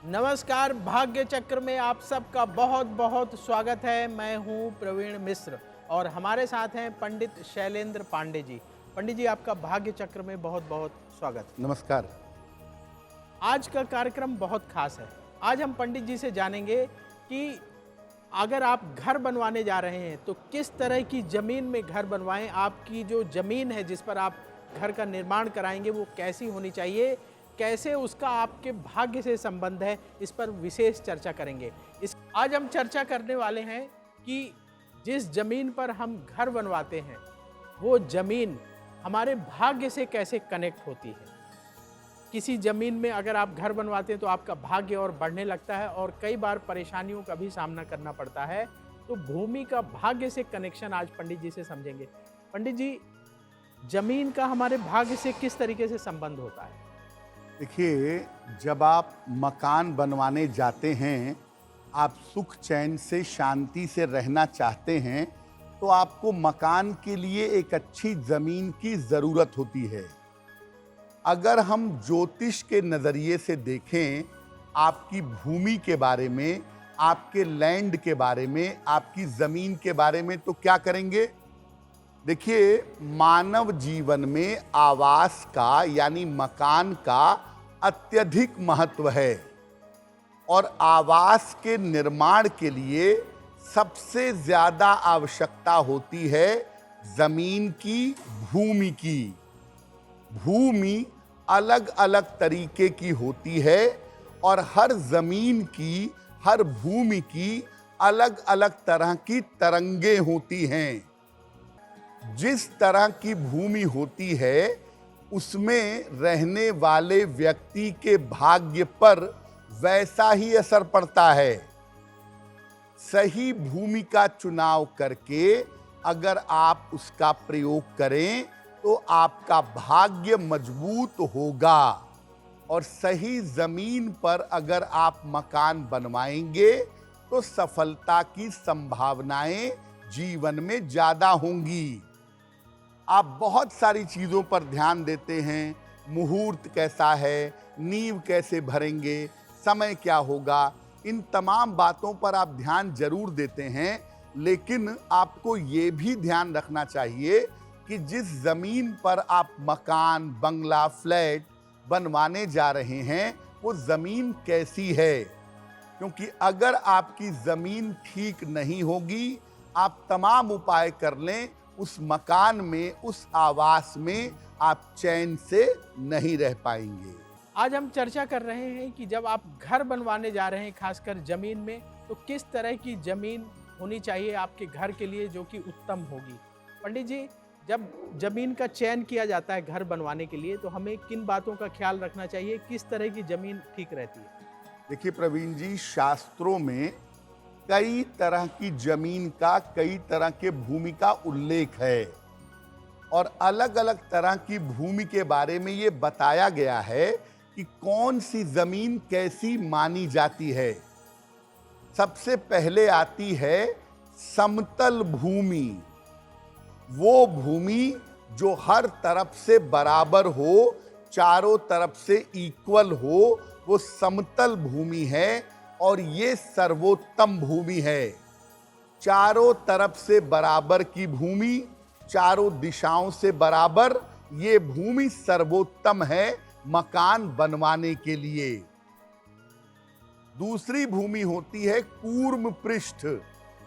नमस्कार। भाग्य चक्र में आप सबका बहुत बहुत स्वागत है। मैं हूं प्रवीण मिश्र और हमारे साथ हैं पंडित शैलेंद्र पांडे जी। पंडित जी, आपका भाग्य चक्र में बहुत बहुत स्वागत। नमस्कार। आज का कार्यक्रम बहुत खास है। आज हम पंडित जी से जानेंगे कि अगर आप घर बनवाने जा रहे हैं तो किस तरह की ज़मीन में घर बनवाएं। आपकी जो ज़मीन है जिस पर आप घर का निर्माण कराएंगे वो कैसी होनी चाहिए, कैसे उसका आपके भाग्य से संबंध है, इस पर विशेष चर्चा करेंगे। आज हम चर्चा करने वाले हैं कि जिस ज़मीन पर हम घर बनवाते हैं वो ज़मीन हमारे भाग्य से कैसे कनेक्ट होती है। किसी ज़मीन में अगर आप घर बनवाते हैं तो आपका भाग्य और बढ़ने लगता है और कई बार परेशानियों का भी सामना करना पड़ता है। तो भूमि का भाग्य से कनेक्शन आज पंडित जी से समझेंगे। पंडित जी, ज़मीन का हमारे भाग्य से किस तरीके से संबंध होता है? देखिए, जब आप मकान बनवाने जाते हैं, आप सुख चैन से शांति से रहना चाहते हैं, तो आपको मकान के लिए एक अच्छी ज़मीन की ज़रूरत होती है। अगर हम ज्योतिष के नज़रिए से देखें, आपकी भूमि के बारे में, आपके लैंड के बारे में, आपकी ज़मीन के बारे में, तो क्या करेंगे? देखिए, मानव जीवन में आवास का यानी मकान का अत्यधिक महत्व है और आवास के निर्माण के लिए सबसे ज़्यादा आवश्यकता होती है ज़मीन की, भूमि की। भूमि अलग अलग तरीके की होती है और हर ज़मीन की, हर भूमि की अलग अलग तरह की तरंगें होती हैं। जिस तरह की भूमि होती है उसमें रहने वाले व्यक्ति के भाग्य पर वैसा ही असर पड़ता है। सही भूमि का चुनाव करके अगर आप उसका प्रयोग करें तो आपका भाग्य मजबूत होगा और सही जमीन पर अगर आप मकान बनवाएंगे तो सफलता की संभावनाएं जीवन में ज्यादा होंगी। आप बहुत सारी चीज़ों पर ध्यान देते हैं, मुहूर्त कैसा है, नींव कैसे भरेंगे, समय क्या होगा, इन तमाम बातों पर आप ध्यान जरूर देते हैं, लेकिन आपको ये भी ध्यान रखना चाहिए कि जिस ज़मीन पर आप मकान, बंगला, फ्लैट बनवाने जा रहे हैं वो ज़मीन कैसी है। क्योंकि अगर आपकी ज़मीन ठीक नहीं होगी, आप तमाम उपाय कर लें, उस मकान में, उस आवास में आप चैन से नहीं रह पाएंगे। आज हम चर्चा कर रहे हैं कि जब आप घर बनवाने जा रहे हैं, खासकर ज़मीन में, तो किस तरह की ज़मीन होनी चाहिए आपके घर के लिए जो कि उत्तम होगी। पंडित जी, जब ज़मीन का चयन किया जाता है घर बनवाने के लिए तो हमें किन बातों का ख्याल रखना चाहिए, किस तरह की ज़मीन ठीक रहती है? देखिए प्रवीण जी, शास्त्रों में कई तरह की जमीन का, कई तरह के भूमि का उल्लेख है और अलग अलग तरह की भूमि के बारे में ये बताया गया है कि कौन सी जमीन कैसी मानी जाती है। सबसे पहले आती है समतल भूमि। वो भूमि जो हर तरफ से बराबर हो, चारों तरफ से इक्वल हो, वो समतल भूमि है और ये सर्वोत्तम भूमि है। चारों तरफ से बराबर की भूमि, चारों दिशाओं से बराबर, ये भूमि सर्वोत्तम है मकान बनवाने के लिए। दूसरी भूमि होती है कूर्म पृष्ठ,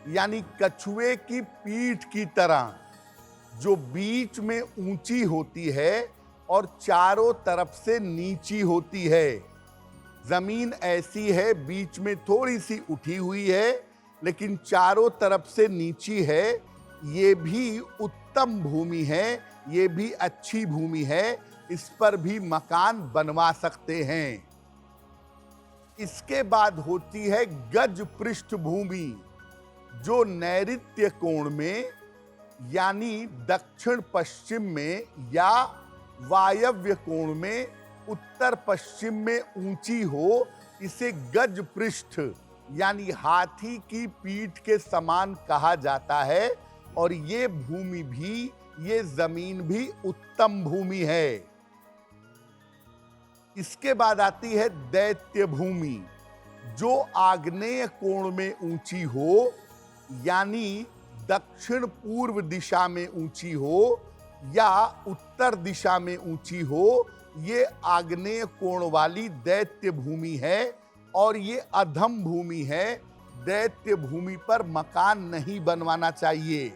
यानी कछुए की पीठ की तरह, जो बीच में ऊंची होती है और चारों तरफ से नीची होती है। जमीन ऐसी है, बीच में थोड़ी सी उठी हुई है लेकिन चारों तरफ से नीची है। ये भी उत्तम भूमि है, ये भी अच्छी भूमि है, इस पर भी मकान बनवा सकते हैं। इसके बाद होती है गज पृष्ठ भूमि, जो नैऋत्य कोण में यानी दक्षिण पश्चिम में या वायव्य कोण में उत्तर पश्चिम में ऊंची हो। इसे गज पृष्ठ यानी हाथी की पीठ के समान कहा जाता है और ये भूमि भी, ये जमीन भी उत्तम भूमि है। इसके बाद आती है दैत्य भूमि, जो आग्नेय कोण में ऊंची हो, यानी दक्षिण पूर्व दिशा में ऊंची हो या उत्तर दिशा में ऊंची हो, ये आग्नेय कोण वाली दैत्य भूमि है और ये अधम भूमि है। दैत्य भूमि पर मकान नहीं बनवाना चाहिए।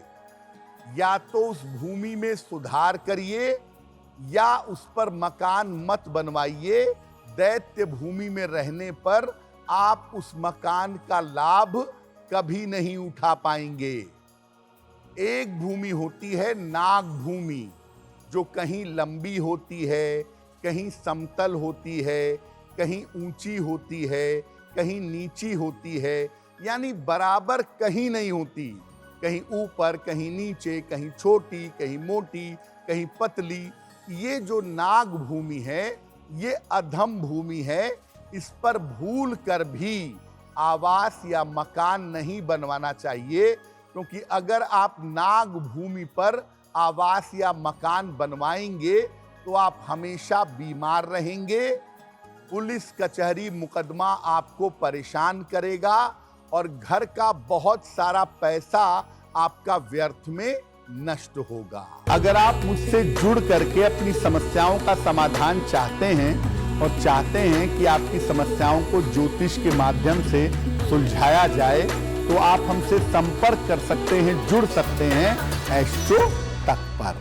या तो उस भूमि में सुधार करिए या उस पर मकान मत बनवाइए। दैत्य भूमि में रहने पर आप उस मकान का लाभ कभी नहीं उठा पाएंगे। एक भूमि होती है नाग भूमि, जो कहीं लंबी होती है, कहीं समतल होती है, कहीं ऊंची होती है, कहीं नीची होती है, यानी बराबर कहीं नहीं होती। कहीं ऊपर, कहीं नीचे, कहीं छोटी, कहीं मोटी, कहीं पतली। ये जो नाग भूमि है, ये अधम भूमि है। इस पर भूल कर भी आवास या मकान नहीं बनवाना चाहिए, क्योंकि अगर आप नाग भूमि पर आवास या मकान बनवाएंगे तो आप हमेशा बीमार रहेंगे। पुलिस कचहरी मुकदमा आपको परेशान करेगा और घर का बहुत सारा पैसा आपका व्यर्थ में नष्ट होगा। अगर आप मुझसे जुड़ करके अपनी समस्याओं का समाधान चाहते हैं और चाहते हैं कि आपकी समस्याओं को ज्योतिष के माध्यम से सुलझाया जाए, तो आप हमसे संपर्क कर सकते हैं, जुड़ सकते हैं एस्ट्रो तक पर।